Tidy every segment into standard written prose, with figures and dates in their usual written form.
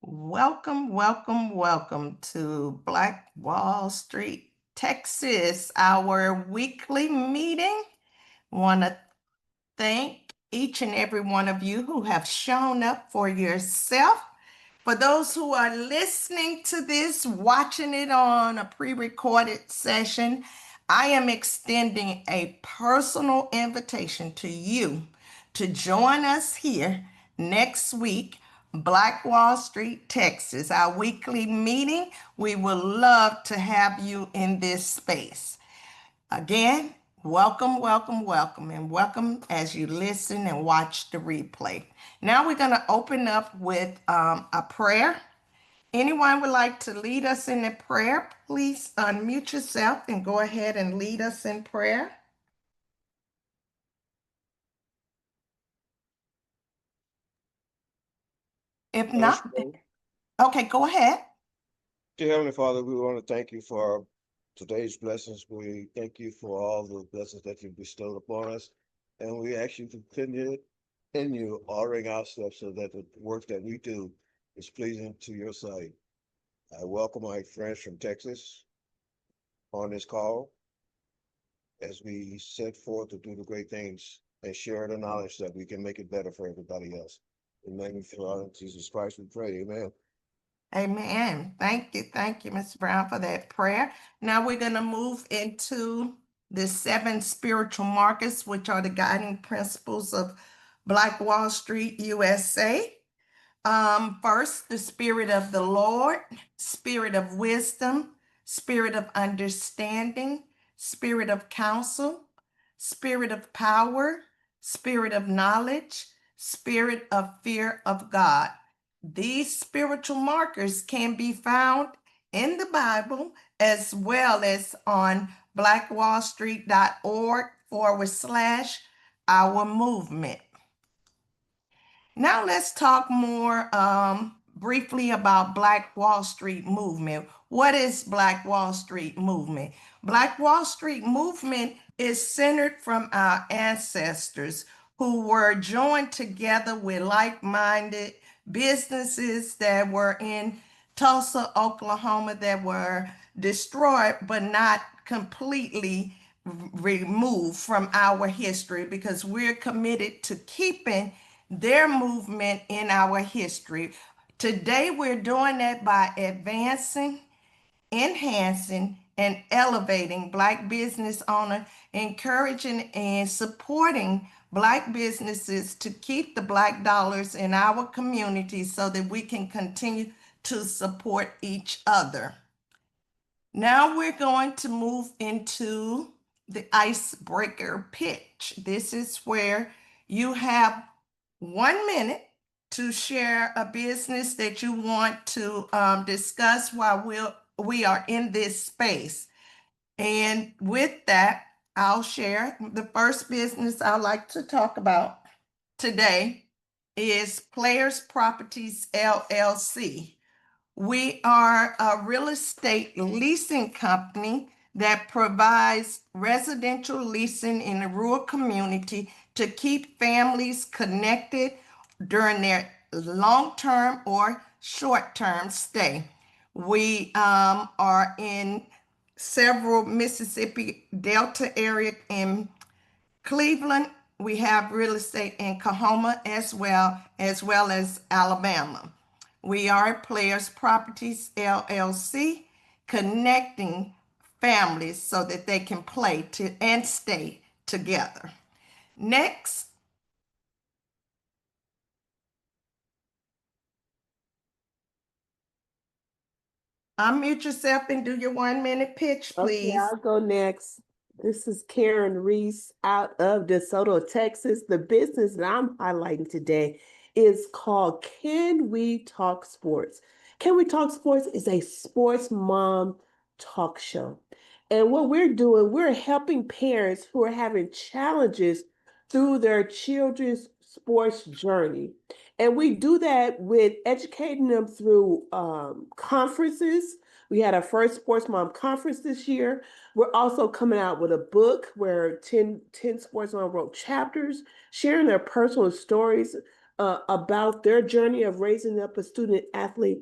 Welcome, welcome, welcome to Black Wall Street, Texas, our weekly meeting. Want to thank each and every one of you who have shown up for yourself. For those who are listening to this, watching it on a pre-recorded session, I am extending a personal invitation to you to join us here next week, Black Wall Street, Texas, our weekly meeting. We would love to have you in this space. Again, welcome, welcome, welcome, and welcome as you listen and watch the replay. Now we're going to open up with a prayer. Anyone would like to lead us in a prayer? Please unmute yourself and go ahead and lead us in prayer. If Let us not, pray. okay, go ahead. Dear Heavenly Father, we want to thank you for today's blessings. We thank you for all the blessings that you've bestowed upon us. And we ask you to continue ordering our steps so that the work that we do is pleasing to your sight. I welcome my friends from Texas on this call as we set forth to do the great things and share the knowledge that we can make it better for everybody else. In the name of the Lord Jesus Christ, we pray. Amen. Amen. Thank you, Mr. Brown, for that prayer. Now we're going to move into the seven spiritual markets, which are the guiding principles of Black Wall Street, USA. First, the spirit of the Lord, spirit of wisdom, spirit of understanding, spirit of counsel, spirit of power, spirit of knowledge, spirit of fear of God. These spiritual markers can be found in the Bible as well as on blackwallstreet.org/our movement. Now let's talk more briefly about Black Wall Street movement. What is Black Wall Street movement? Black Wall Street movement is centered from our ancestors who were joined together with like-minded businesses that were in Tulsa, Oklahoma, that were destroyed but not completely removed from our history, because we're committed to keeping their movement in our history. Today, we're doing that by advancing, enhancing, and elevating Black business owners, encouraging and supporting Black businesses to keep the Black dollars in our community so that we can continue to support each other. Now we're going to move into the icebreaker pitch. This is where you have 1 minute to share a business that you want to discuss while we are in this space. And with that, I'll share the first business I'd like to talk about today is Players Properties LLC. We are a real estate leasing company that provides residential leasing in the rural community to keep families connected during their long-term or short-term stay. We are in several Mississippi Delta area in Cleveland. We have real estate in Kahoma as well as Alabama. We are Players Properties LLC, connecting families so that they can play and stay together. Next, unmute yourself and do your 1 minute pitch, Okay, please. I'll go next. This is Karen Reese out of DeSoto, Texas. The business that I'm highlighting today is called Can We Talk Sports? Can We Talk Sports is a sports mom talk show. And what we're doing, we're helping parents who are having challenges through their children's sports journey. And we do that with educating them through conferences. We had our first Sports Mom conference this year. We're also coming out with a book where 10 sports mom wrote chapters, sharing their personal stories about their journey of raising up a student athlete.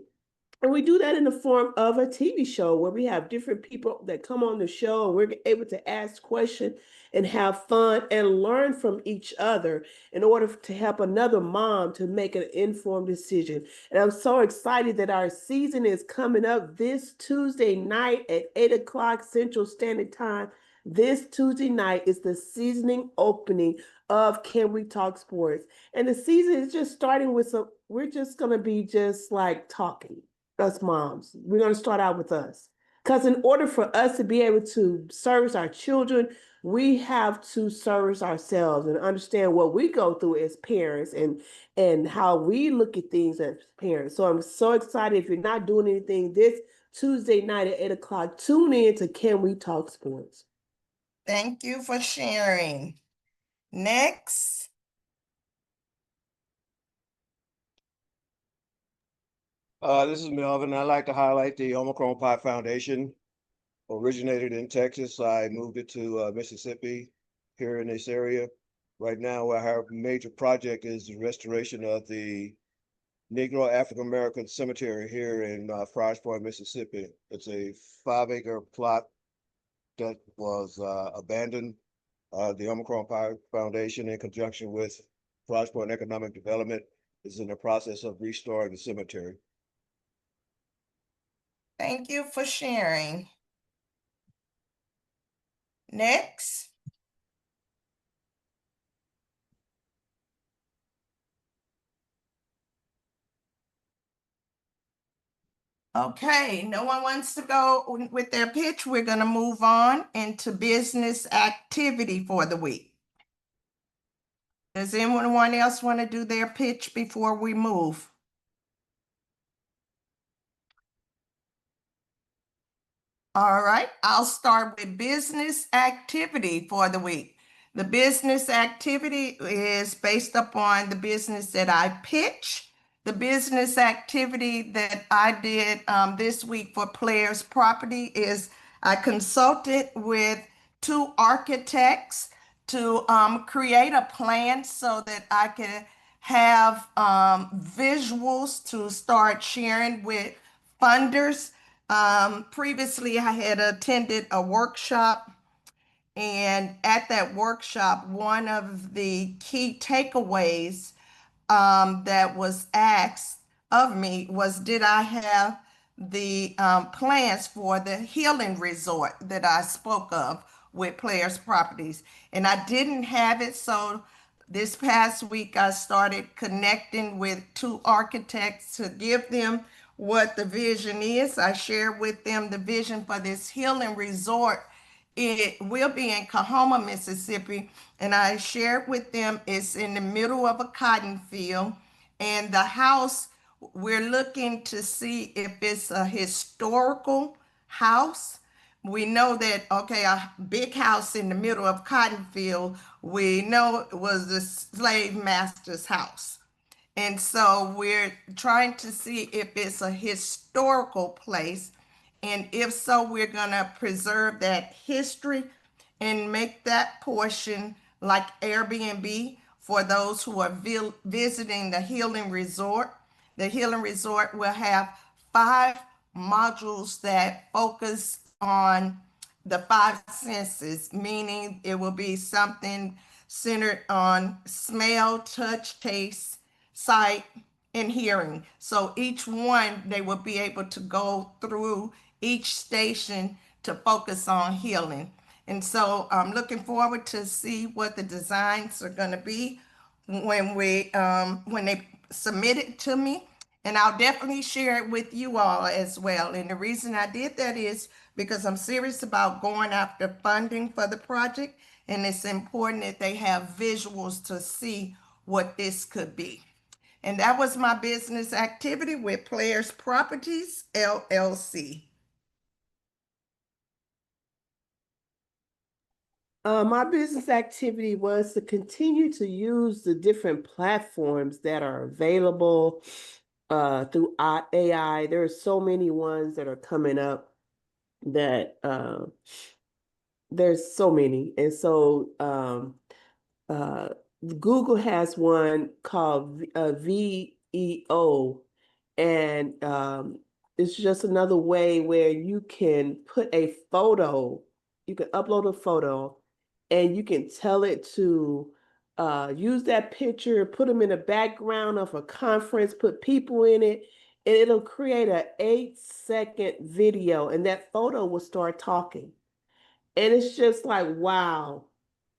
And we do that in the form of a TV show where we have different people that come on the show and we're able to ask questions and have fun and learn from each other in order to help another mom to make an informed decision. And I'm so excited that our season is coming up this Tuesday night at 8 o'clock Central Standard Time. This Tuesday night is the seasoning opening of Can We Talk Sports. And the season is just starting with we're just going to be just like talking, us moms. We're going to start out with us. Because in order for us to be able to service our children, we have to service ourselves and understand what we go through as parents and how we look at things as parents. So I'm so excited. If you're not doing anything this Tuesday night at 8 o'clock, tune in to Can We Talk Sports. Thank you for sharing. Next. This is Melvin. I'd like to highlight the Omicron Pi Foundation. Originated in Texas. I moved it to Mississippi here in this area. Right now, our major project is the restoration of the Negro African American Cemetery here in Friars Point, Mississippi. It's a 5-acre plot that was abandoned. The Omicron Pi Foundation, in conjunction with Friars Point Economic Development, is in the process of restoring the cemetery. Thank you for sharing. Next. Okay, no one wants to go with their pitch. We're going to move on into business activity for the week. Does anyone else want to do their pitch before we move? All right, I'll start with business activity for the week. The business activity is based upon the business that I pitch. The business activity that I did this week for Players Property is I consulted with 2 architects to create a plan so that I could have visuals to start sharing with funders. Previously, I had attended a workshop, and at that workshop, one of the key takeaways that was asked of me was, did I have the plans for the healing resort that I spoke of with Players Properties? And I didn't have it, so this past week I started connecting with 2 architects to give them what the vision is. I shared with them the vision for this healing resort. It will be in Kahoma, Mississippi, and I shared with them it's in the middle of a cotton field, and the house, we're looking to see if it's a historical house. We know that, okay, a big house in the middle of cotton field, we know it was the slave master's house. And so we're trying to see if it's a historical place. And if so, we're going to preserve that history and make that portion like Airbnb for those who are visiting the healing resort. The healing resort will have 5 modules that focus on the 5 senses, meaning it will be something centered on smell, touch, taste, sight, and hearing. So each one, they will be able to go through each station to focus on healing. And so I'm looking forward to see what the designs are going to be when they submit it to me. And I'll definitely share it with you all as well. And the reason I did that is because I'm serious about going after funding for the project. And it's important that they have visuals to see what this could be. And that was my business activity with Players Properties, LLC. My business activity was to continue to use the different platforms that are available through AI. There are so many ones that are coming up that there's so many. And so uh, Google has one called VEO, and it's just another way where you can put a photo, you can upload a photo, and you can tell it to use that picture, put them in the background of a conference, put people in it, and it'll create an 8-second video, and that photo will start talking. And it's just like, wow.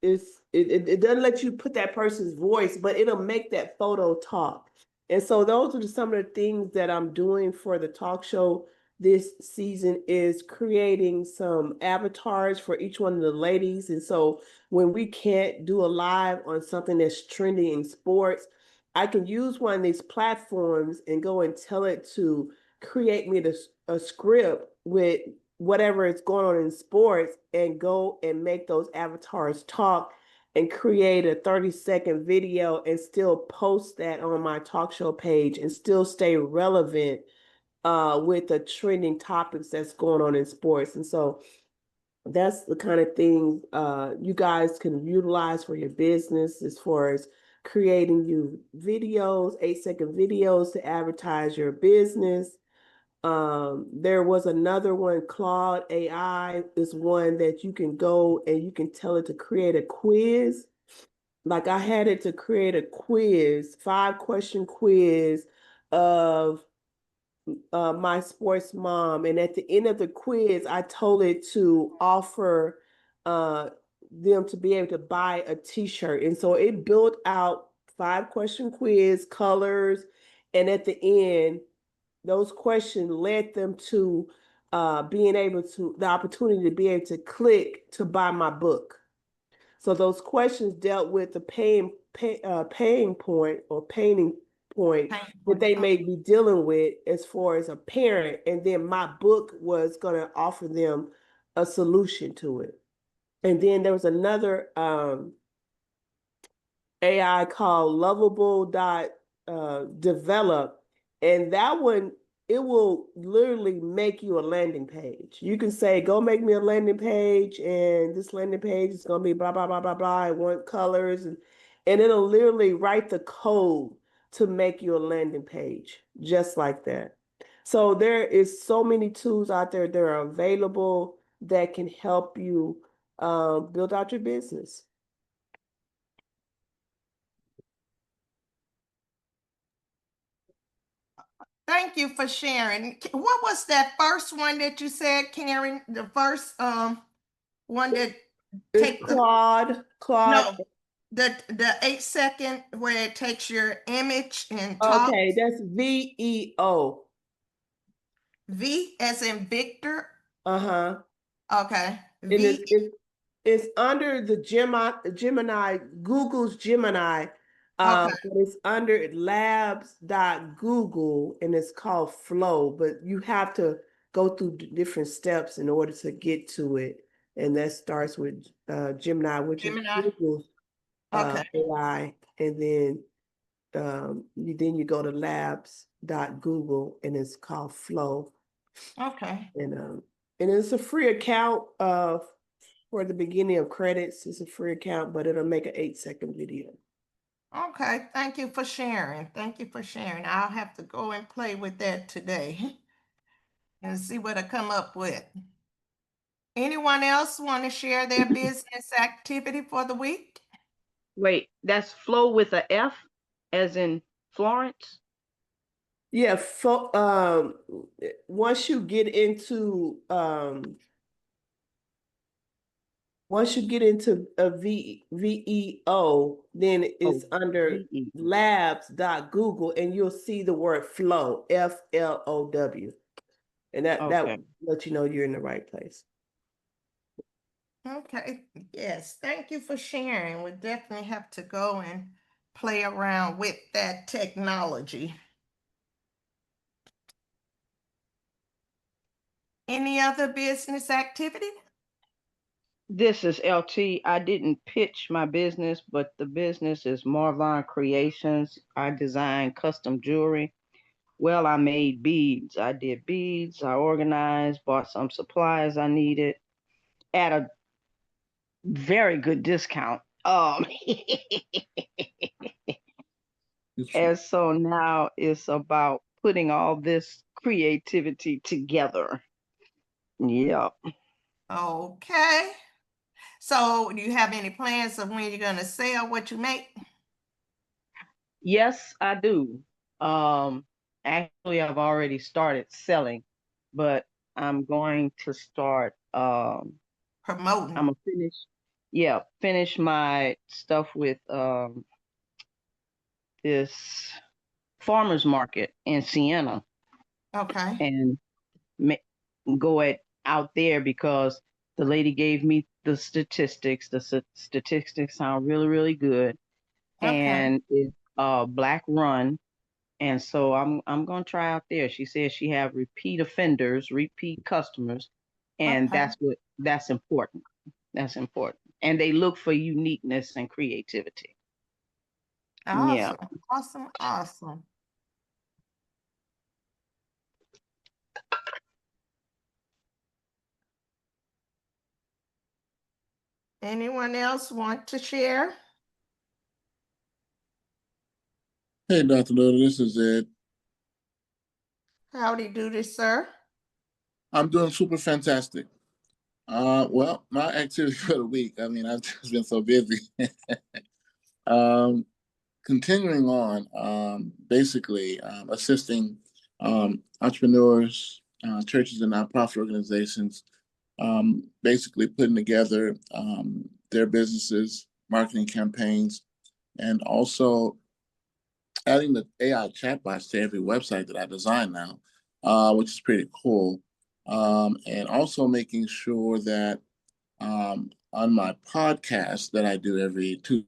It doesn't let you put that person's voice, but it'll make that photo talk. And so those are some of the things that I'm doing for the talk show this season, is creating some avatars for each one of the ladies. And so when we can't do a live on something that's trending in sports, I can use one of these platforms and go and tell it to create me a script with whatever is going on in sports, and go and make those avatars talk and create a 30-second video and still post that on my talk show page and still stay relevant with the trending topics that's going on in sports. And so that's the kind of thing you guys can utilize for your business, as far as creating you videos, 8-second videos to advertise your business. There was another one, Claude AI is one that you can go and you can tell it to create a quiz. Like, I had it to create a quiz, 5-question quiz of my sports mom. And at the end of the quiz, I told it to offer uh, them to be able to buy a t-shirt. And so it built out 5-question quiz, colors, and at the end, those questions led them to being able to, the opportunity to be able to click to buy my book. So those questions dealt with the paying point or painting point that they may be dealing with as far as a parent, and then my book was going to offer them a solution to it. And then there was another AI called Lovable.develop. And that one, it will literally make you a landing page. You can say, go make me a landing page, and this landing page is going to be blah, blah, blah, blah, blah. I want colors. And it'll literally write the code to make you a landing page, just like that. So there is so many tools out there that are available that can help you build out your business. Thank you for sharing. What was that first one that you said, Karen? The first one that It's take the Claude. no, the 8 second where it takes your image and talk. Okay, that's VEO. V as in Victor. Uh-huh. Okay. And V. it's under the Gemini, Google's Gemini. Okay. But it's under labs.google, and it's called Flow, but you have to go through different steps in order to get to it. And that starts with Gemini, which is Gemini. Google's Okay. AI. And then you go to labs.google, and it's called Flow. Okay. And it's a free account for the beginning of credits. It's a free account, but it'll make an 8-second video. Okay. Thank you for sharing. Thank you for sharing. I'll have to go and play with that today and see what I come up with. Anyone else want to share their business activity for the week? Wait, that's Flow with a F, as in Florence? Yeah, once you get into a VEO, then it's under VE. labs.google, and you'll see the word flow, FLOW. And that Okay. will let you know you're in the right place. Okay. Yes. Thank you for sharing. We definitely have to go and play around with that technology. Any other business activity? This is LT. I didn't pitch my business, but the business is Marvon Creations. I design custom jewelry. Well, I made beads. I did beads. I organized, bought some supplies I needed at a very good discount. Um, It's and so now it's about putting all this creativity together. Yeah. Okay. So, do you have any plans of when you're going to sell what you make? Yes, I do. Um, Actually, I've already started selling, but I'm going to start. I'm Promoting. gonna finish. Yeah, finish my stuff with this farmers market in Siena Okay. and go out there because the lady gave me the statistics. The statistics sound really, really good, Okay. and it's black run. And so I'm gonna try out there. She says she have repeat offenders, repeat customers, and Okay. that's important. That's important. And they look for uniqueness and creativity. Yeah. Awesome. Awesome. Awesome. Anyone else want to share? Hey, Dr. Luda, this is Ed. Howdy do this, sir. I'm doing super fantastic. Well, my activity for the week, I mean, I've just been so busy. um, Continuing on, basically assisting entrepreneurs, churches, and nonprofit organizations, basically putting together their businesses, marketing campaigns, and also adding the AI chatbots to every website that I design now, which is pretty cool. And also making sure that on my podcast that I do every Tuesday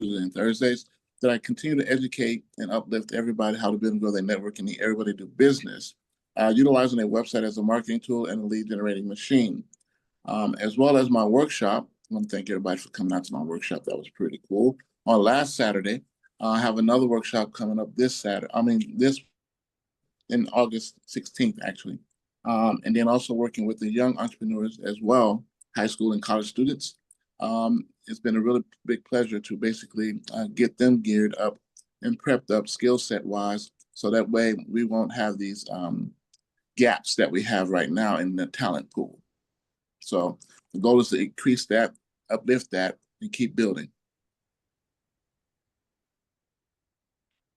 and Thursdays, that I continue to educate and uplift everybody how to build and grow their network and everybody do business, utilizing a website as a marketing tool and a lead generating machine, as well as my workshop. I want to thank everybody for coming out to my workshop. That was pretty cool. On last Saturday, I have another workshop coming up this Saturday. I mean, this in August 16th, actually. And then also working with the young entrepreneurs as well, high school and college students. It's been a really big pleasure to basically get them geared up and prepped up skill set wise. So that way we won't have these gaps that we have right now in the talent pool. So the goal is to increase that, uplift that, and keep building.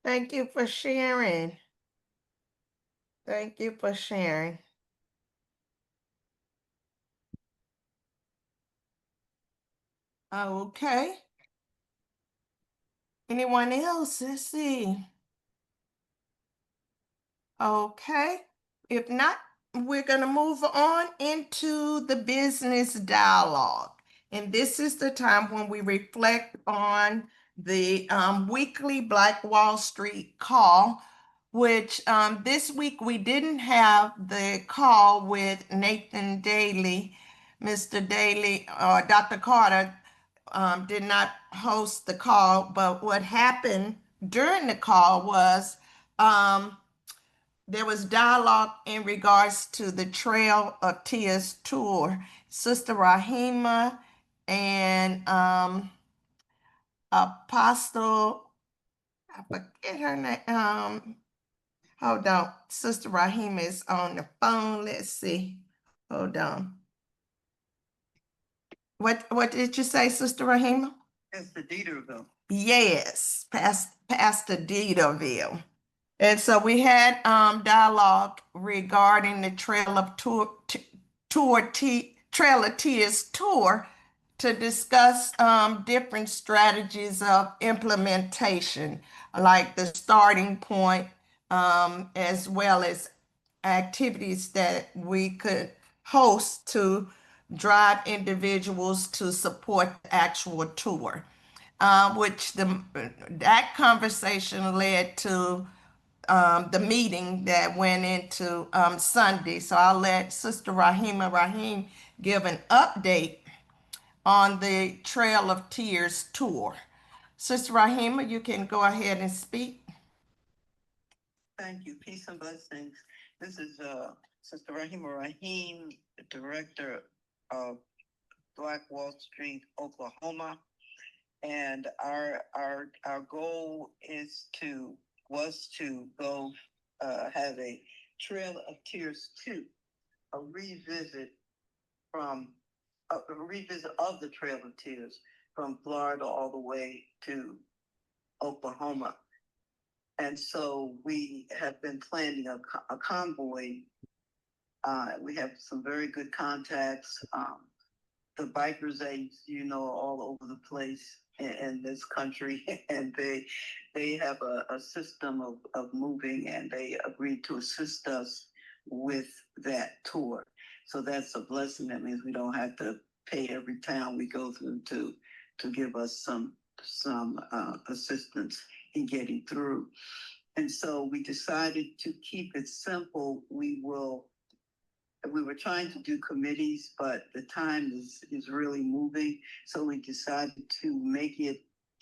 Thank you for sharing. Thank you for sharing. Okay. Anyone else? Let's see. Okay. If not, we're going to move on into the business dialogue. And this is the time when we reflect on the weekly Black Wall Street call, which this week we didn't have the call with Nathan Daly. Mr. Daly, Dr. Carter did not host the call, but what happened during the call was um, there was dialogue in regards to the Trail of Tears tour. Sister Rahima and Apostle, I forget her name. Hold on. Sister Rahima is on the phone. Let's see. Hold on. What did you say, Sister Rahima? Pastor Dieterville. Yes, Pastor Dieterville. And so we had dialogue regarding the Trail of Tears tour to discuss different strategies of implementation, like the starting point, as well as activities that we could host to drive individuals to support the actual tour, which that conversation led to the meeting that went into Sunday. So I'll let Sister Rahima Rahim give an update on the Trail of Tears tour. Sister Rahima, you can go ahead and speak. Thank you. Peace and blessings. This is Sister Rahima Rahim, the director of Black Wall Street, Oklahoma. And our goal was to go have a Trail of Tears 2, a revisit from a revisit of the Trail of Tears from Florida all the way to Oklahoma. And so we have been planning a convoy. We have some very good contacts. The bikers, all over the place in this country, and they have a system of moving, and they agreed to assist us with that tour. So that's a blessing. That means we don't have to pay every town we go through to give us some assistance in getting through. And so we decided to keep it simple. We were trying to do committees, but the time is really moving. So we decided to make it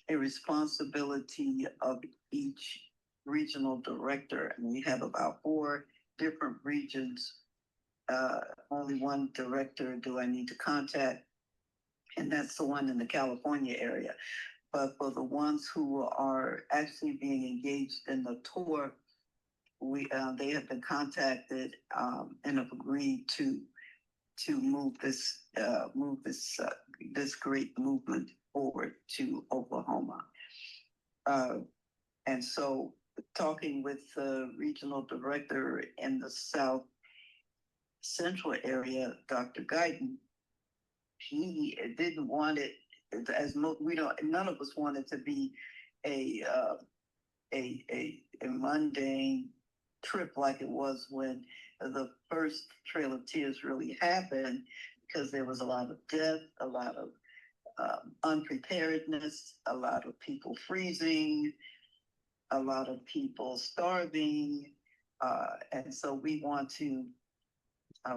a responsibility of each regional director. And we have about 4 different regions. Only one director do I need to contact, and that's the one in the California area. But for the ones who are actually being engaged in the tour, they have been contacted and have agreed to move this great movement forward to Oklahoma. And so, talking with the regional director in the South Central area, Dr. Guyton, he didn't want it none of us wanted to be a mundane trip like it was when the first Trail of Tears really happened, because there was a lot of death, a lot of unpreparedness, a lot of people freezing, a lot of people starving. And so we want to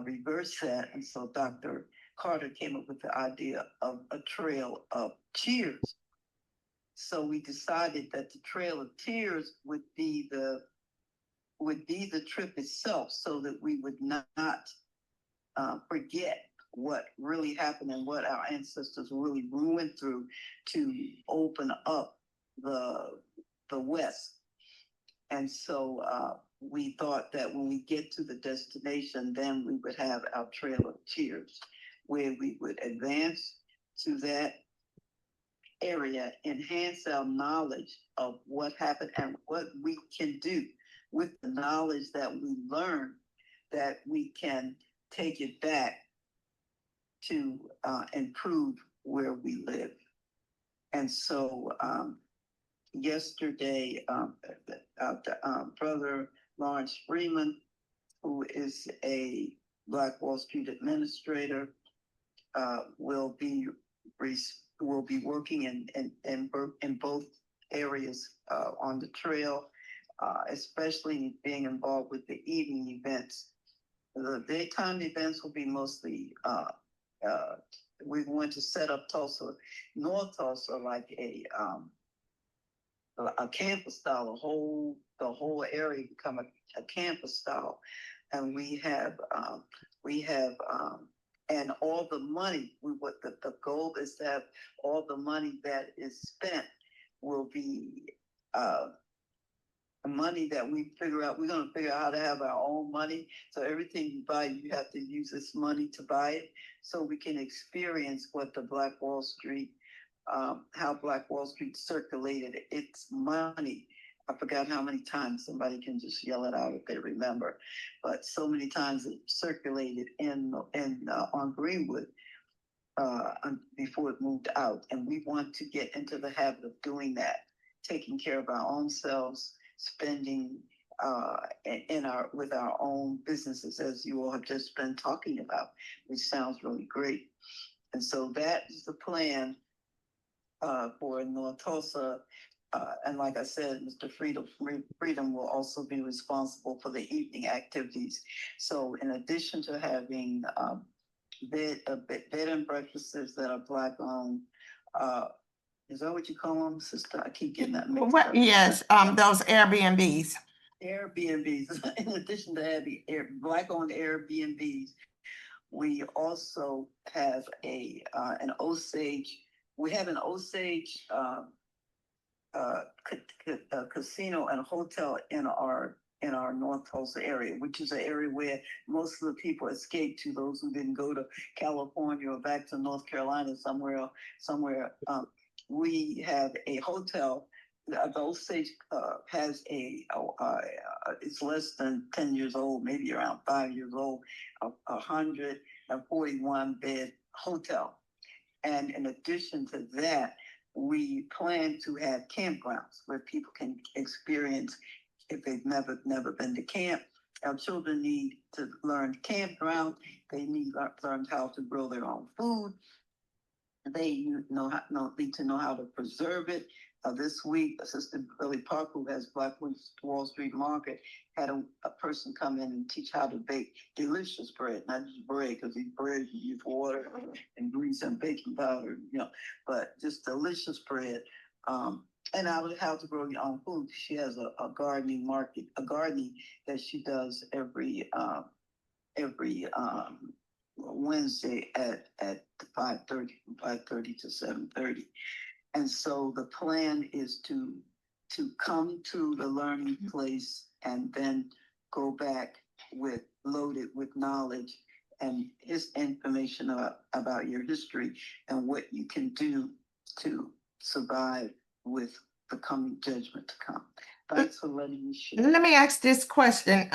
reverse that. And so Dr. Carter came up with the idea of a Trail of Cheers. So we decided that the Trail of Tears would be the trip itself, so that we would not forget what really happened and what our ancestors really went through to open up the West. And so we thought that when we get to the destination, then we would have our Trail of Tears, where we would advance to that area, enhance our knowledge of what happened and what we can do with the knowledge that we learn, that we can take it back to improve where we live. And so yesterday, Brother Lawrence Freeman, who is a Black Wall Street administrator, will be working in both areas on the trail, especially being involved with the evening events. The daytime events will be mostly, we want to set up North Tulsa, like a campus style, the whole area become a campus style. And we have, and all the money, the goal is to have all the money that is spent will be money that we figure out. We're going to figure out how to have our own money. So everything you buy, you have to use this money to buy it, so we can experience what the Black Wall Street, how Black Wall Street circulated its money. I forgot how many times. Somebody can just yell it out if they remember. But so many times it circulated on Greenwood before it moved out. And we want to get into the habit of doing that, taking care of our own selves, spending with our own businesses, as you all have just been talking about, which sounds really great. And so that is the plan for North Tulsa. And like I said, Mr. Freedom will also be responsible for the evening activities. So in addition to having bed and breakfasts that are Black owned, is that what you call them, sister? I keep getting that mixed up. Yes, those Airbnbs. Airbnbs. In addition to having Black owned Airbnbs, we also have an Osage we have an Osage casino and hotel in our North Tulsa area, which is an area where most of the people escaped to. Those who didn't go to California or back to North Carolina somewhere. We have a hotel. The Osage has it's less than 10 years old, maybe around 5 years old, a 141 bed hotel. And in addition to that, we plan to have campgrounds where people can experience, if they've never been to camp. Our children need to learn campground. They need to learn how to grow their own food. They need to know how to preserve it. This week, Assistant Billy Park, who has Black Wall Street Market, had a person come in and teach how to bake delicious bread, not just bread, because these bread you use water and grease and baking powder, but just delicious bread. And how to grow your own food. She has a gardening market, a gardening that she does every Wednesday at 5:30, from 5:30 to 7:30. And so the plan is to come to the learning place and then go back loaded with knowledge and his information about your history and what you can do to survive with the coming judgment to come. Thanks for letting me share. Let me ask this question,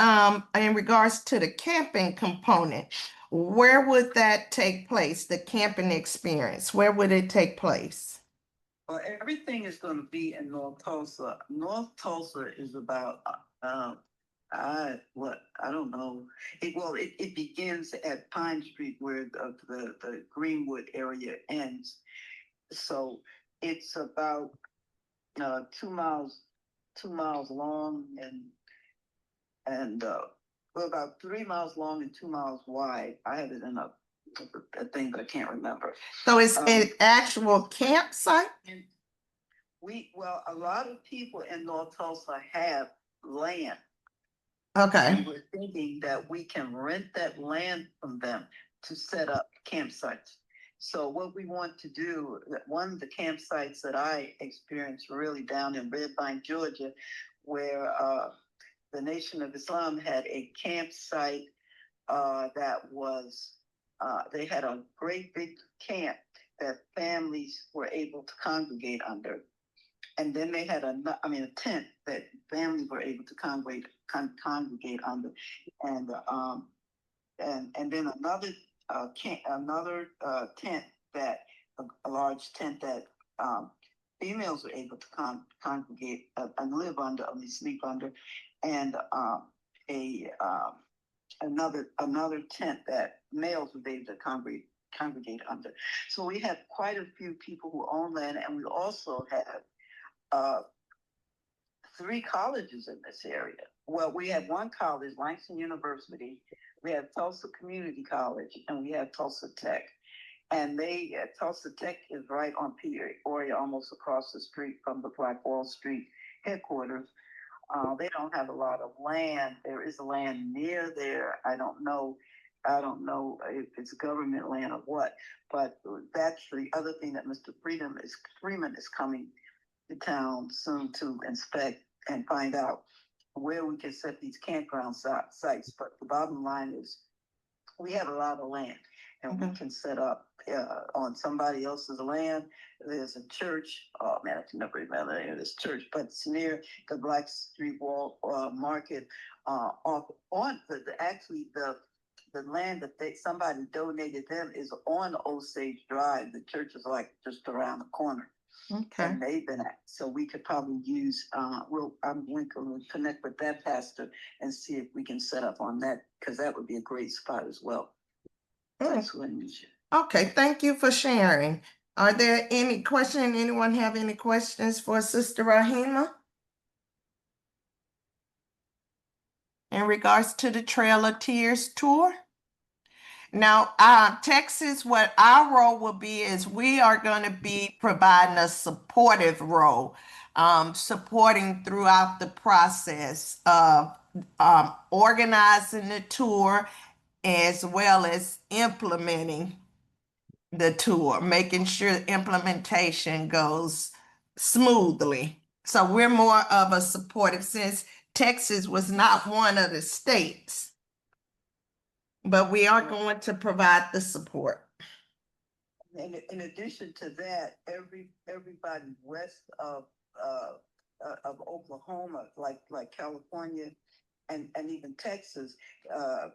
in regards to the camping component. Where would that take place, the camping experience? Where would it take place? Well, everything is going to be in North Tulsa. North Tulsa is about, I don't know. It begins at Pine Street where the Greenwood area ends. So it's about 2 miles long and well, about 3 miles long and 2 miles wide. I have it in a thing, but I can't remember. So it's an actual campsite? A lot of people in North Tulsa have land. Okay. And we're thinking that we can rent that land from them to set up campsites. So what we want to do, one of the campsites that I experienced really down in Red Bank, Georgia, where the Nation of Islam had a campsite that was, they had a great big camp that families were able to congregate under. And then they had a tent that families were able to congregate under. And then another tent that, a large tent that females were able to congregate and live under, sleep under, and another tent that males were able to congregate under. So we have quite a few people who own land, and we also have 3 colleges in this area. Well, we have one college, Langston University. We have Tulsa Community College, and we have Tulsa Tech. And Tulsa Tech is right on Peoria, almost across the street from the Black Wall Street headquarters. They don't have a lot of land. There is land near there. I don't know if it's government land or what, but that's the other thing that Mr. Freeman is coming to town soon to inspect and find out where we can set these campground sites. But the bottom line is we have a lot of land and we can set up on somebody else's land. There's a church. Oh man, I can never remember the name of this church, but it's near the Black Street Wall Market. The land that somebody donated them is on Osage Drive. The church is like just around the corner. Okay. And they've been at, so we could probably use. I'm going to connect with that pastor and see if we can set up on that, because that would be a great spot as well. Thanks for letting me share. Okay, thank you for sharing. Are there any questions? Anyone have any questions for Sister Rahima in regards to the Trail of Tears tour? Now, Texas, what our role will be is we are going to be providing a supportive role, supporting throughout the process of organizing the tour as well as implementing the tour, making sure implementation goes smoothly. So we're more of a supportive since Texas was not one of the states, but we are going to provide the support. In addition to that, everybody west of Oklahoma, like California and even Texas,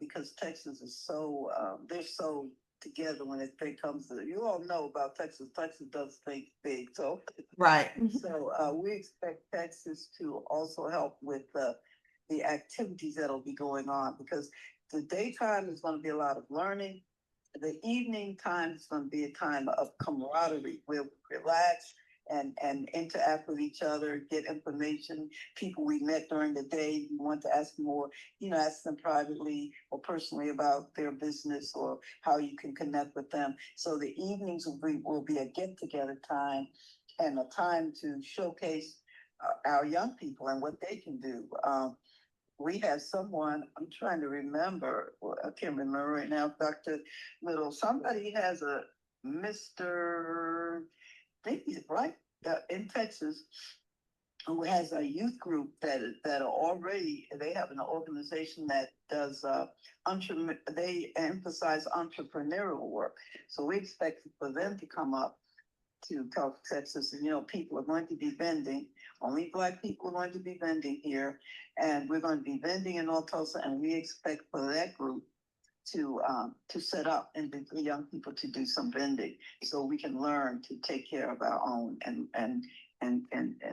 because Texas is so they're so together when it comes to, you all know about Texas. Texas does things big, so Right. we expect Texas to also help with the activities that'll be going on, because the daytime is going to be a lot of learning. The evening time is going to be a time of camaraderie. We'll relax and interact with each other, get information. People we met during the day, you want to ask more, ask them privately or personally about their business or how you can connect with them. So the evenings will be a get together time and a time to showcase our young people and what they can do. We have someone, I'm trying to remember, well, I can't remember right now, Dr. Little, somebody has a Mr. I think he's right, in Texas, who has a youth group that are already, they have an organization that does, they emphasize entrepreneurial work. So we expect for them to come up to Texas, and people are going to be vending. Only Black people are going to be vending here, and we're going to be vending in all Tulsa. And we expect for that group to set up and the young people to do some vending, so we can learn to take care of our own and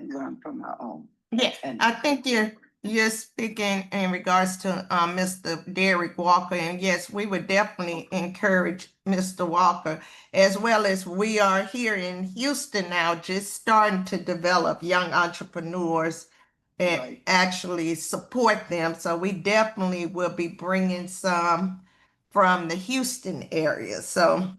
learn from our own. Yeah, And I think you're speaking in regards to Mr. Derek Walker, and yes, we would definitely encourage Mr. Walker, as well as we are here in Houston now, just starting to develop young entrepreneurs and Right. actually support them. So we definitely will be bringing some from the Houston area. So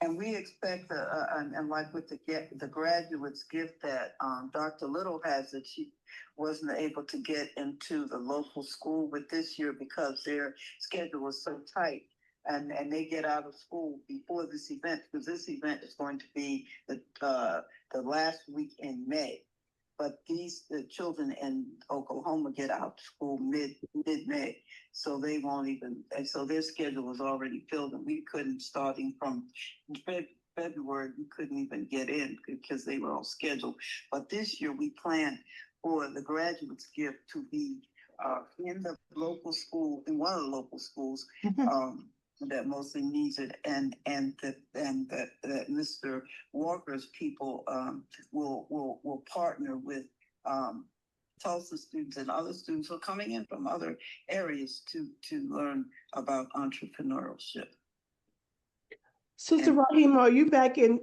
And we expect, and like with the graduates gift that Dr. Little has, that she wasn't able to get into the local school with this year because their schedule was so tight. And they get out of school before this event, because this event is going to be the last week in May. But the children in Oklahoma get out of school mid-May, so they won't even. And so their schedule was already filled, and we couldn't, starting from February, we couldn't even get in because they were all scheduled. But this year we planned for the graduates gift to be in the local school, in one of the local schools. That mostly needs it, and that Mr. Walker's people will partner with Tulsa students and other students who are coming in from other areas to learn about entrepreneurship. Sister Rahima, are you back in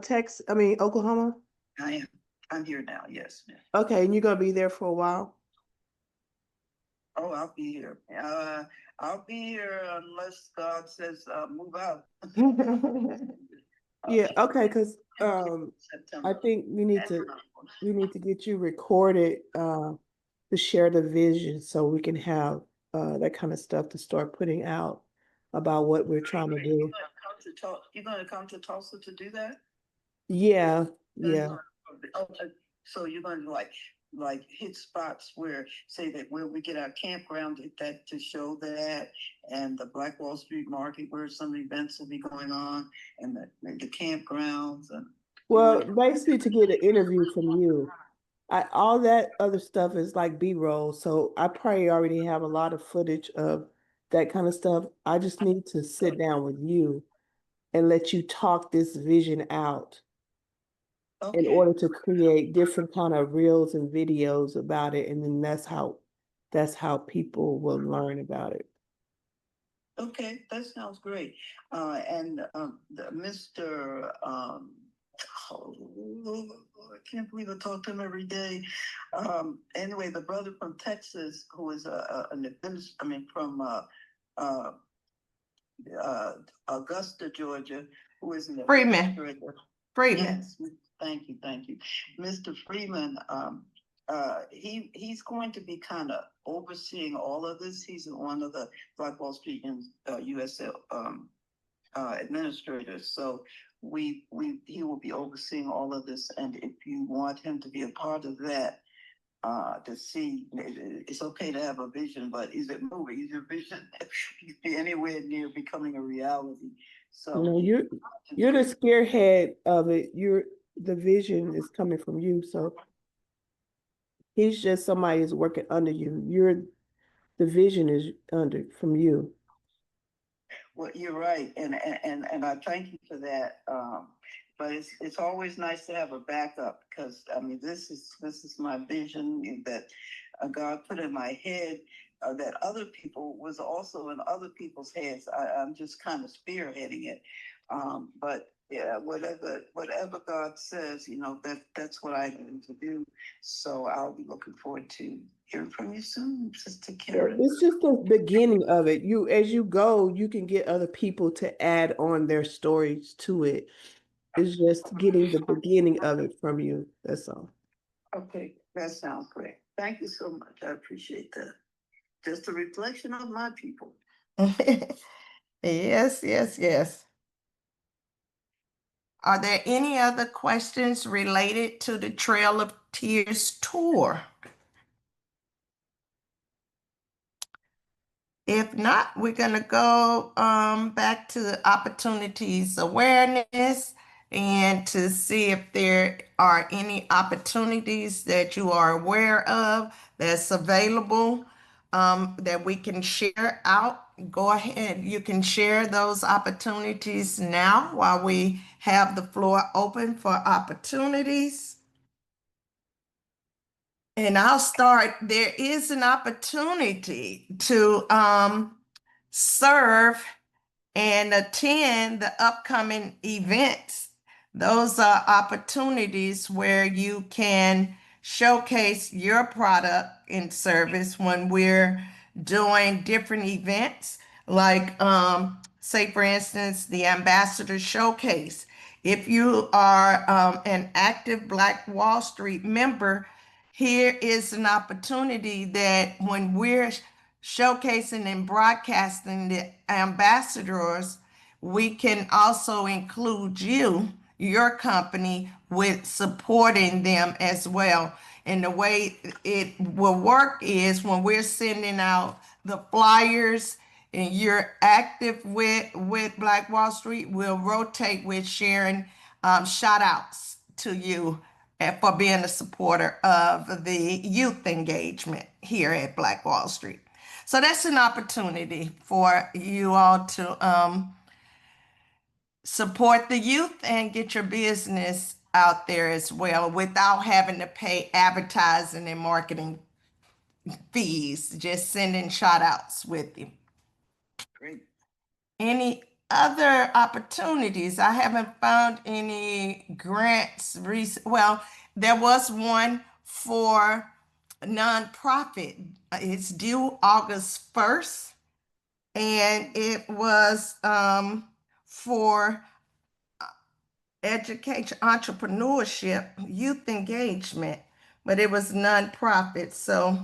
Texas? I mean Oklahoma? I am. I'm here now. Yes, ma'am. Okay, and you're gonna be there for a while? Oh, I'll be here. I'll be here unless God says move out. Yeah, okay, because I September. think we need to get you recorded to share the vision so we can have that kind of stuff to start putting out about what we're trying to do. You're gonna come to Tulsa to do that? Yeah, yeah. Okay. So you're going to like hit spots where, say that where we get our campground, that to show that, and the Black Wall Street Market where some events will be going on, and the campgrounds and. Well, basically to get an interview from you. All that other stuff is like B-roll, so I probably already have a lot of footage of that kind of stuff. I just need to sit down with you and let you talk this vision out in Okay. order to create different kind of reels and videos about it, and then that's how people will learn about it. Okay, that sounds great. And Mr. Oh, I can't believe I talk to him every day. Anyway, the brother from Texas who is an administrator, I mean, from uh, Augusta, Georgia, who is an Freeman. administrator. Freeman. Yes, thank you. Mr. Freeman, he's going to be kind of overseeing all of this. He's one of the Black Wall Street and USL administrators. So he will be overseeing all of this. And if you want him to be a part of that, to see, it's okay to have a vision, but is it moving? Is your vision anywhere near becoming a reality? So No, you're the spearhead of it. The vision is coming from you. So he's just somebody who's working under you. The vision is under from you. well, you're right, and I thank you for that. But it's always nice to have a backup, because I mean this is my vision that God put in my head, that other people was also in other people's heads. I'm just kind of spearheading it, but yeah, whatever God says, that's what I need to do. So I'll be looking forward to hearing from you soon, Sister Karen. It's just the beginning of it. As you go, you can get other people to add on their stories to it. It's just getting the beginning of it from you. That's all. Okay, that sounds great. Thank you so much. I appreciate that. Just a reflection of my people. Yes, yes, yes. Are there any other questions related to the Trail of Tears tour? If not, we're going to go back to the opportunities awareness and to see if there are any opportunities that you are aware of that's available that we can share out. Go ahead, you can share those opportunities now while we have the floor open for opportunities. And I'll start. There is an opportunity to serve and attend the upcoming events. Those are opportunities where you can showcase your product and service when we're doing different events, like say for instance, the Ambassador Showcase. If you are an active Black Wall Street member, here is an opportunity that when we're showcasing and broadcasting the ambassadors, we can also include your company, with supporting them as well. And the way it will work is when we're sending out the flyers and you're active with Black Wall Street, we'll rotate with sharing shout outs to you for being a supporter of the youth engagement here at Black Wall Street. So that's an opportunity for you all to support the youth and get your business out there as well without having to pay advertising and marketing fees, just sending shout outs with you. Great. Any other opportunities? I haven't found any grants. Well, there was one for a nonprofit. It's due August 1st, and it was for education, entrepreneurship, youth engagement, but it was nonprofit. So,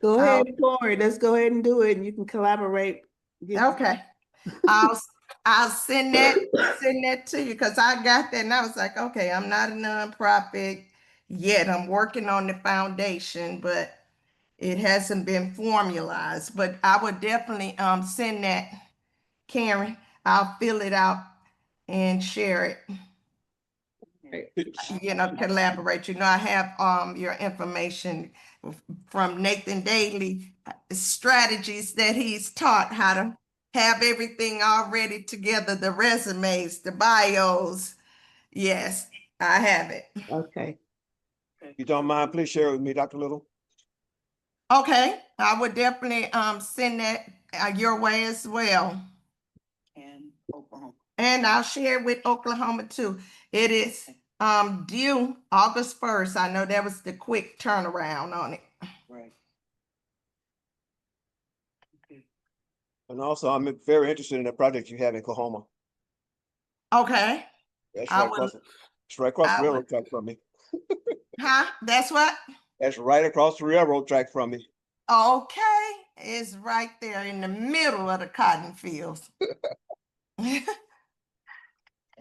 Go ahead, Corey. Let's go ahead and do it. And you can collaborate. okay. I'll send that to you, because I got that and I was like, okay, I'm not a nonprofit yet. I'm working on the foundation, but it hasn't been formalized. But I would definitely send that, Karen. I'll fill it out and share it. Collaborate. I have your information from Nathan Daly, strategies that he's taught how to have everything already together, the resumes, the bios. Yes, I have it. Okay. You don't mind, please share it with me, Dr. Little? Okay, I would definitely send that your way as well. And Oklahoma. And I'll share it with Oklahoma too. It is due August 1st. I know that was the quick turnaround on it. Right. Okay. And also, I'm very interested in the project you have in Oklahoma. Okay. That's I right would- across, it's right across I the railroad would- track from me. Huh? That's what? That's right across the railroad track from me. Okay. It's right there in the middle of the cotton fields.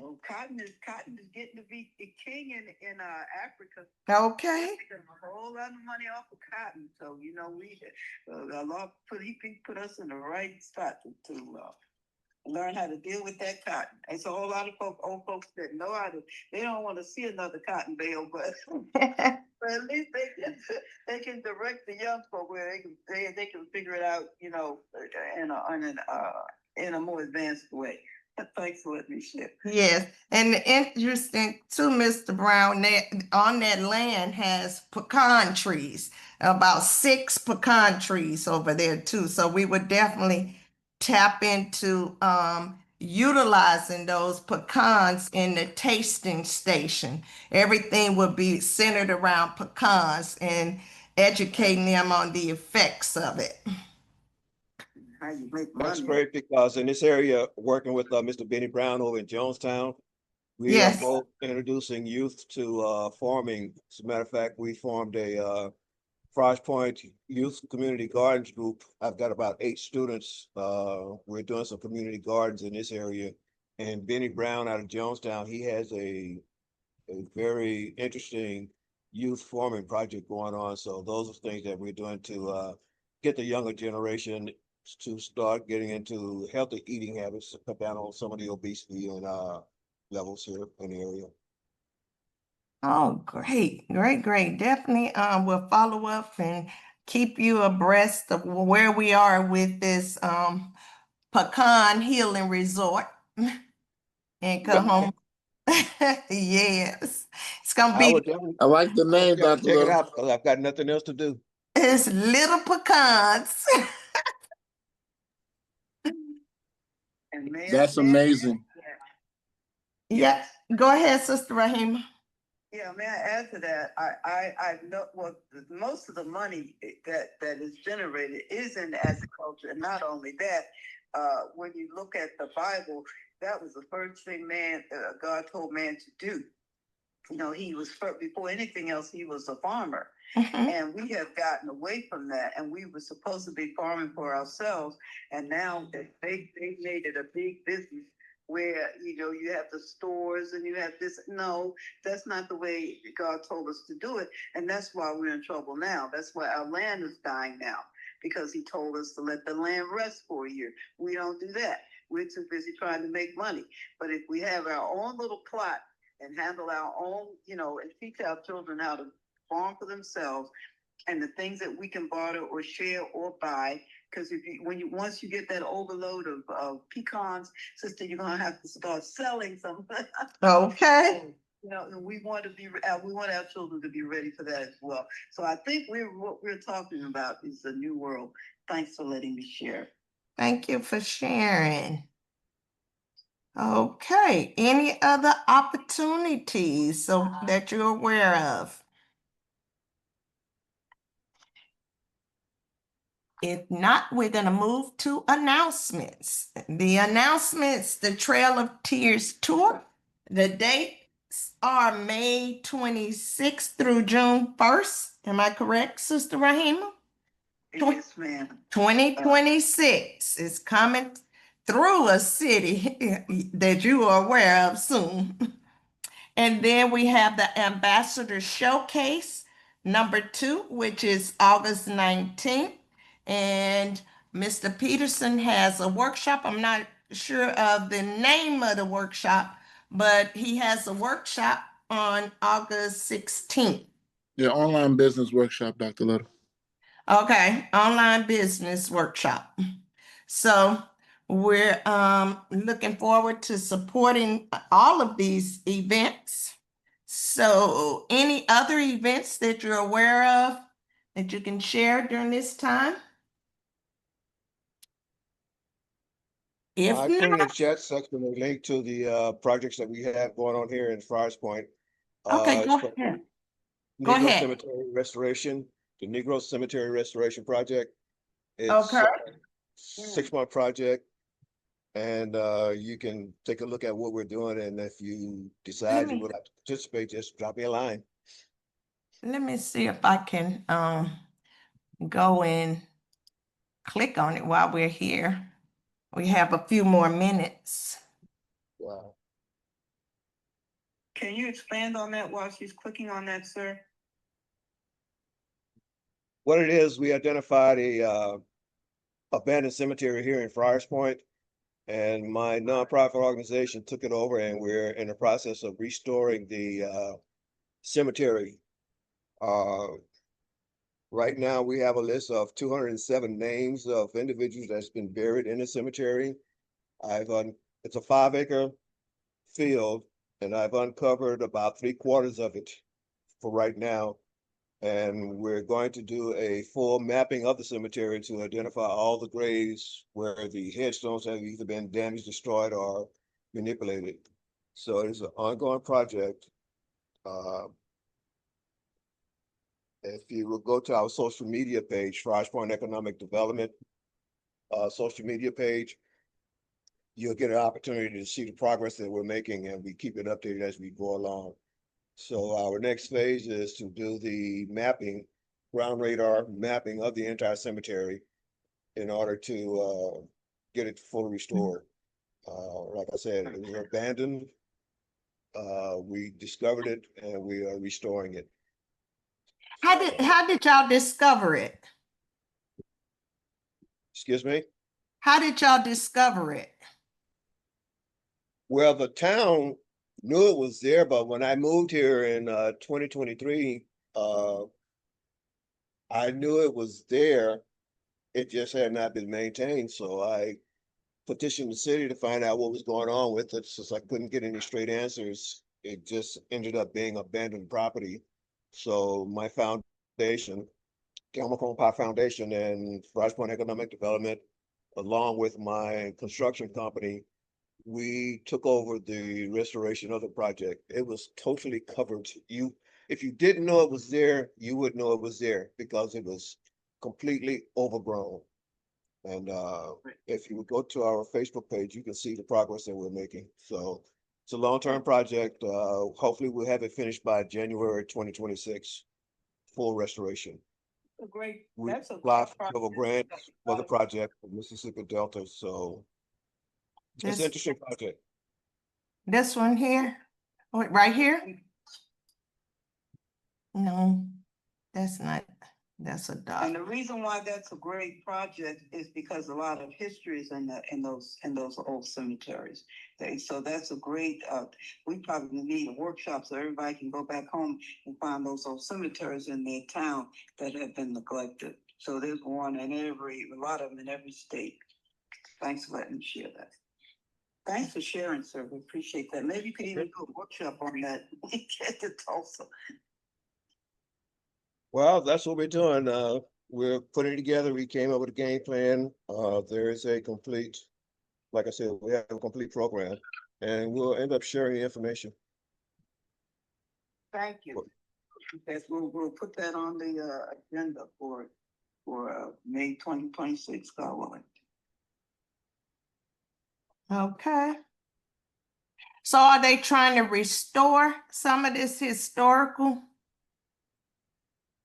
Oh, cotton is getting to be the king in Africa. Okay. Making a whole lot of money off of cotton. So you know we a lot he put us in the right spot to learn how to deal with that cotton. It's a whole lot of old folks that know how to. They don't want to see another cotton bale, but but at least they can direct the young folk where they can figure it out, you know, in a more advanced way. Thanks for letting me share. Yes, and interesting too, Mr. Brown, that on that land has pecan trees, about 6 pecan trees over there too. So we would definitely tap into utilizing those pecans in the tasting station. Everything would be centered around pecans and educating them on the effects of it. How you make That's money. great because in this area, working with Mr. Benny Brown over in Jonestown, we are Yes. both introducing youth to farming. As a matter of fact, we formed a Frost Point Youth Community Gardens group. I've got about 8 students. We're doing some community gardens in this area. And Benny Brown out of Jonestown, he has a very interesting youth farming project going on. So those are things that we're doing to get the younger generation to start getting into healthy eating habits to cut down on some of the obesity and levels here in the area. Oh, great, great, great. Definitely we'll follow up and keep you abreast of where we are with this pecan healing resort in Cajon. Yes. It's gonna I be would definitely I like the name, Dr. check it Little. out because I've got nothing else to do. it's little pecans. And That's amazing. Yeah. Go ahead, Sister Rahima. Yeah, may I add to that? I know well, most of the money that is generated is in agriculture, and not only that, when you look at the Bible, that was the first thing God told man to do. You know, he was before anything else, he was a farmer. And we have gotten away from that, and we were supposed to be farming for ourselves, and now they made it a big business where you know you have the stores and you have this. No, that's not the way God told us to do it, and that's why we're in trouble now. That's why our land is dying now, because He told us to let the land rest for a year. We don't do that. We're too busy trying to make money. But if we have our own little plot and handle our own, you know, and teach our children how to farm for themselves, and the things that we can barter or share or buy. Because once you get that overload of pecans, sister, you're gonna have to start selling some. Okay. You know, and we want our children to be ready for that as well. So I think what we're talking about is the new world. Thanks for letting me share. Thank you for sharing. Okay. Any other opportunities that you're aware of? If not, we're going to move to announcements. The announcements, the Trail of Tears tour, the dates are May 26th through June 1st. Am I correct, Sister Rahima? Yes, ma'am. 2026 is coming through a city that you are aware of soon. And then we have the Ambassador Showcase #2, which is August 19th. And Mr. Peterson has a workshop. I'm not sure of the name of the workshop, but he has a workshop on August 16th. Yeah, online business workshop, Dr. Little. Okay, online business workshop. So we're looking forward to supporting all of these events. So any other events that you're aware of that you can share during this time? If I put in the not, chat section a link to the projects that we have going on here in Fryers Point. okay, It's go for ahead. Go Negro ahead. Cemetery Restoration, the Negro Cemetery Restoration Project. It's Okay. a 6-month project, and you can take a look at what we're doing. And if you decide you would like to participate, just drop me a line. Let me see if I can go and click on it while we're here. We have a few more minutes. Wow. Can you expand on that while she's clicking on that, sir? What it is, we identified a abandoned cemetery here in Friars Point, and my nonprofit organization took it over, and we're in the process of restoring the cemetery. Right now, we have a list of 207 names of individuals that's been buried in the cemetery. It's a 5-acre field, and I've uncovered about 3/4 of it for right now. And we're going to do a full mapping of the cemetery to identify all the graves where the headstones have either been damaged, destroyed, or manipulated. So it's an ongoing project. If you will go to our social media page, Friars Point Economic Development social media page, you'll get an opportunity to see the progress that we're making, and we keep it updated as we go along. So our next phase is to do the mapping, ground radar mapping of the entire cemetery in order to get it fully restored. Like I said, it was abandoned. We discovered it and we are restoring it. How did y'all discover it? Excuse me? How did y'all discover it? Well, the town knew it was there, but when I moved here in 2023, I knew it was there. It just had not been maintained, so I petitioned the city to find out what was going on with it. Since I couldn't get any straight answers, it just ended up being abandoned property. So my foundation, Chemical Pie Foundation, and Friars Point Economic Development, along with my construction company, we took over the restoration of the project. It was totally covered. If you didn't know it was there, you would know it was there because it was completely overgrown. And if you would go to our Facebook page, you can see the progress that we're making. So it's a long-term project. Hopefully we'll have it finished by January 2026, full restoration. Great. We That's a applied for project. several grants for the project for Mississippi Delta. So it's an This interesting project. this one here? Wait, right here? No, that's not. That's a And dot. the reason why that's a great project is because a lot of history is in those old cemeteries. So that's a great, we probably need a workshop so everybody can go back home and find those old cemeteries in their town that have been neglected. So there's one in a lot of them in every state. Thanks for letting me share that. Thanks for sharing, sir. We appreciate that. Maybe you could even do a workshop on that. Get to Tulsa. Well, that's what we're doing. We're putting it together. We came up with a game plan. There is a complete, like I said, we have a complete program, and we'll end up sharing the information. Thank you. Yes, we'll put that on the agenda for May 2026, God willing. Okay. So are they trying to restore some of this historical?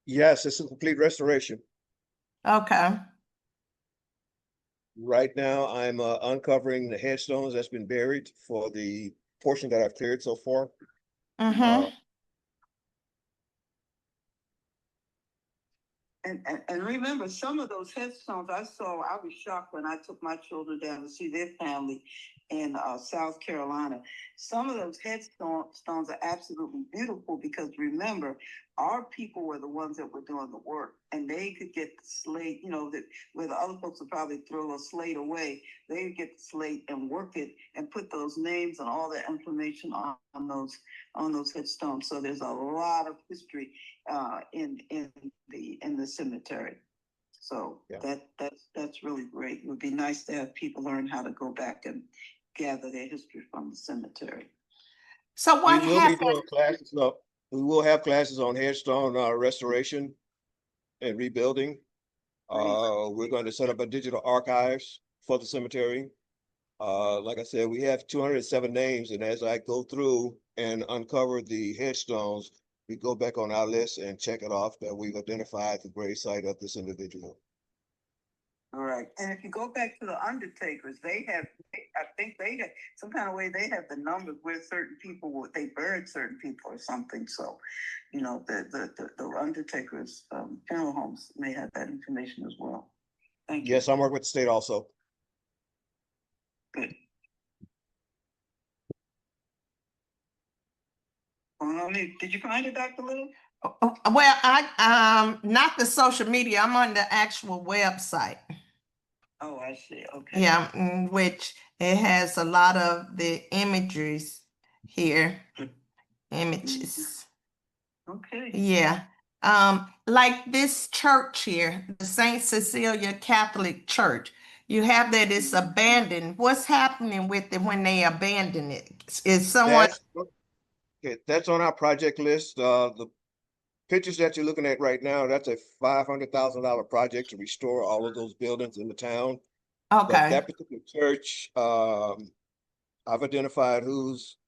Yes, it's a complete restoration. Okay. Right now, I'm uncovering the headstones that's been buried for the portion that I've cleared so far. Mm-hmm. And remember, some of those headstones I saw, I was shocked when I took my children down to see their family in South Carolina. Some of those headstones are absolutely beautiful because remember, our people were the ones that were doing the work, and they could get the slate, that where the other folks would probably throw a slate away, they would get the slate and work it and put those names and all that information on those headstones. So there's a lot of history in the cemetery. So yeah. That's really great. It would be nice to have people learn how to go back and gather their history from the cemetery. So what We will be doing happened? classes. We will have classes on headstone restoration and rebuilding. We're going to set up a digital archives for the cemetery. Like I said, we have 207 names, and as I go through and uncover the headstones, we go back on our list and check it off that we've identified the grave site of this individual. All right. And if you go back to the undertakers, I think they have some kind of way they have the numbers where certain people, they buried certain people or something. So, the undertakers, funeral homes may have that information as well. Thank you. Yes, I'm working with the state also. Good. Well, did you find it, Dr. Little? Well, I not the social media. I'm on the actual website. Oh, I see. Okay. Yeah, which it has a lot of the imageries here. Images. Okay. Yeah. Like this church here, the Saint Cecilia Catholic Church. You have that it's abandoned. What's happening with it when they abandon it? Is someone That's on our project list. The pictures that you're looking at right now, that's a $500,000 project to restore all of those buildings in the town. But okay? that particular church, I've identified who's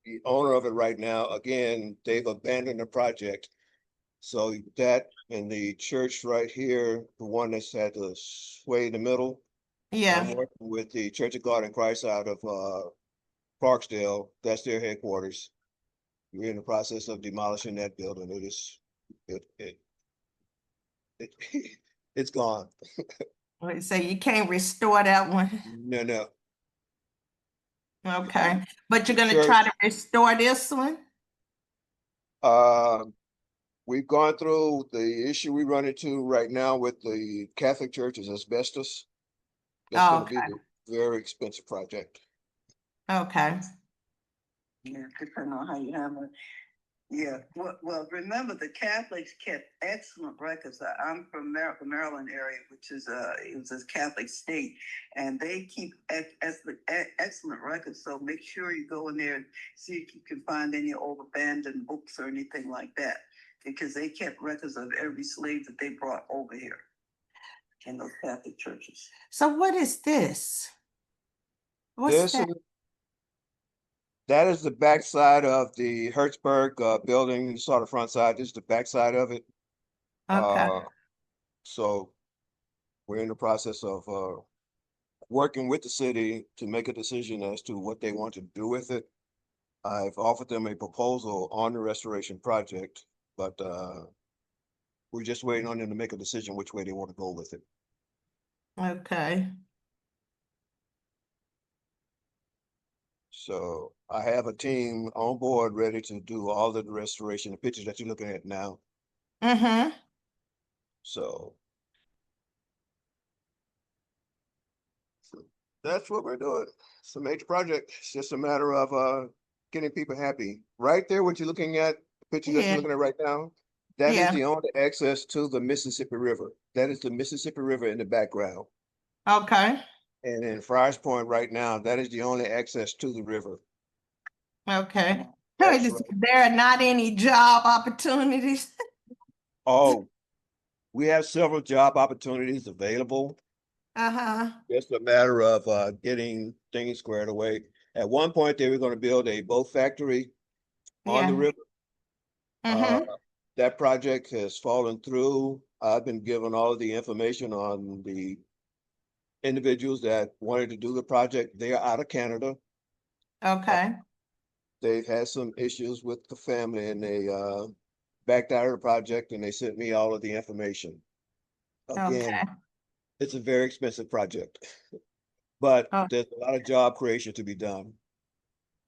the owner of it right now. Again, they've abandoned the project. So that and the church right here, the one that's had the sway in the middle, I'm Yeah. working with the Church of God in Christ out of Parksdale. That's their headquarters. We're in the process of demolishing that building. It it's gone. So you can't restore that one. No. Okay. But you're The gonna try church, to restore this one? we've gone through the issue we run into right now with the Catholic Church is asbestos. It's Oh, gonna be a very expensive project. okay. Yeah, depending on how you handle it. Yeah, well, remember the Catholics kept excellent records. I'm from the Maryland area, which is it was a Catholic state, and they keep excellent records. So make sure you go in there and see if you can find any old abandoned books or anything like that, because they kept records of every slave that they brought over here in those Catholic churches. So what is this? What's This that? That is the backside of the Hertzberg building. You saw the front side. This is the backside of it. Okay. So we're in the process of working with the city to make a decision as to what they want to do with it. I've offered them a proposal on the restoration project, but we're just waiting on them to make a decision which way they want to go with it. Okay. So I have a team on board ready to do all of the restoration, the pictures that you're looking at now. Mm-hmm. So that's what we're doing. It's a major project. It's just a matter of getting people happy. Right there, what you're looking at, the pictures that Yeah. you're looking at right now, that is Yeah. the only access to the Mississippi River. That is the Mississippi River in the background. Okay. And in Friars Point right now, that is the only access to the river. Okay. That's right. There are not any job opportunities. Oh, we have several job opportunities available. Uh-huh. Just a matter of getting things squared away. At one point, they were going to build a boat factory on the Yeah. river. Mm-hmm. That project has fallen through. I've been given all of the information on the individuals that wanted to do the project. They are out of Canada. Okay. They've had some issues with the family and they backed out of the project and they sent me all of the information. Again, Okay. it's a very expensive project, but Oh. there's a lot of job creation to be done.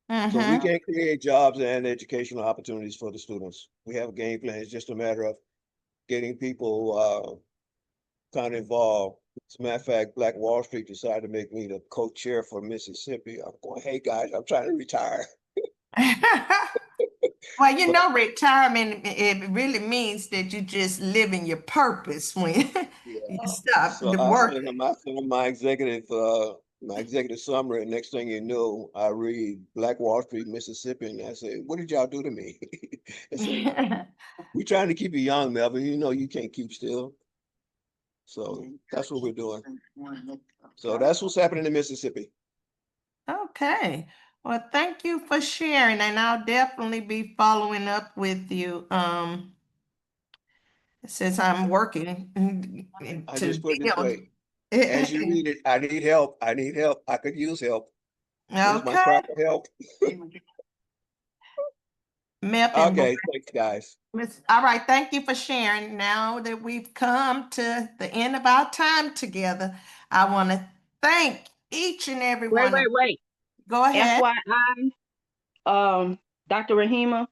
So we Mm-hmm. can create jobs and educational opportunities for the students. We have a game plan. It's just a matter of getting people kind of involved. As a matter of fact, Black Wall Street decided to make me the co-chair for Mississippi. I'm going, hey guys, I'm trying to retire. Well, you But know, retirement, it really means that you just living your purpose when you yeah, stop so the I work. sent him, my executive summary, and next thing you know, I read Black Wall Street, Mississippi, and I said, what did y'all do to me? I said, we trying to keep you young, Melvin. You know you can't keep still. So that's what we're doing. So that's what's happening in Mississippi. Okay. Well, thank you for sharing, and I'll definitely be following up with you since I'm working I to just put it this build. way. As you read it, I need help. I need help. I could use help. Where's my Okay, proper help? Meth. Okay, thanks, guys. All right, thank you for sharing. Now that we've come to the end of our time together, I want to thank each and every Wait, one of. wait, wait. Go ahead. FYI, Dr. Rahima,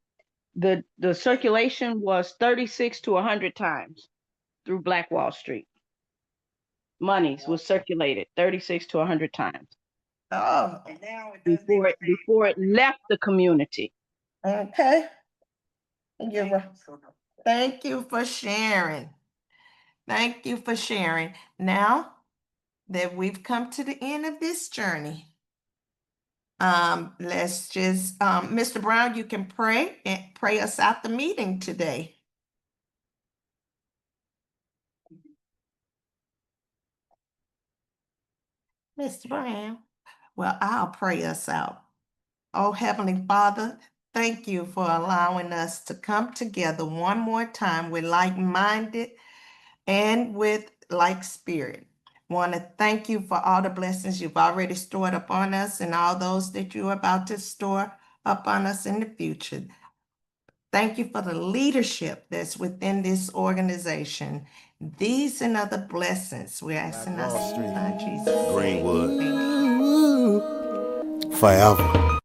the circulation was 36 to 100 times through Black Wall Street. Monies was circulated 36 to 100 times Oh, And now it doesn't even. before it left the community. okay. You're right. Thank you for sharing. Thank you for sharing. Now that we've come to the end of this journey, let's just, Mr. Brown, you can pray and pray us out the meeting today. Mr. Brown, well, I'll pray us out. Oh, Heavenly Father, thank you for allowing us to come together one more time with like-minded and with like spirit. Want to thank you for all the blessings you've already stored upon us and all those that you're about to store upon us in the future. Thank you for the leadership that's within this organization. These and other blessings we're asking us in Jesus' name. Greenwood. Amen. Forever.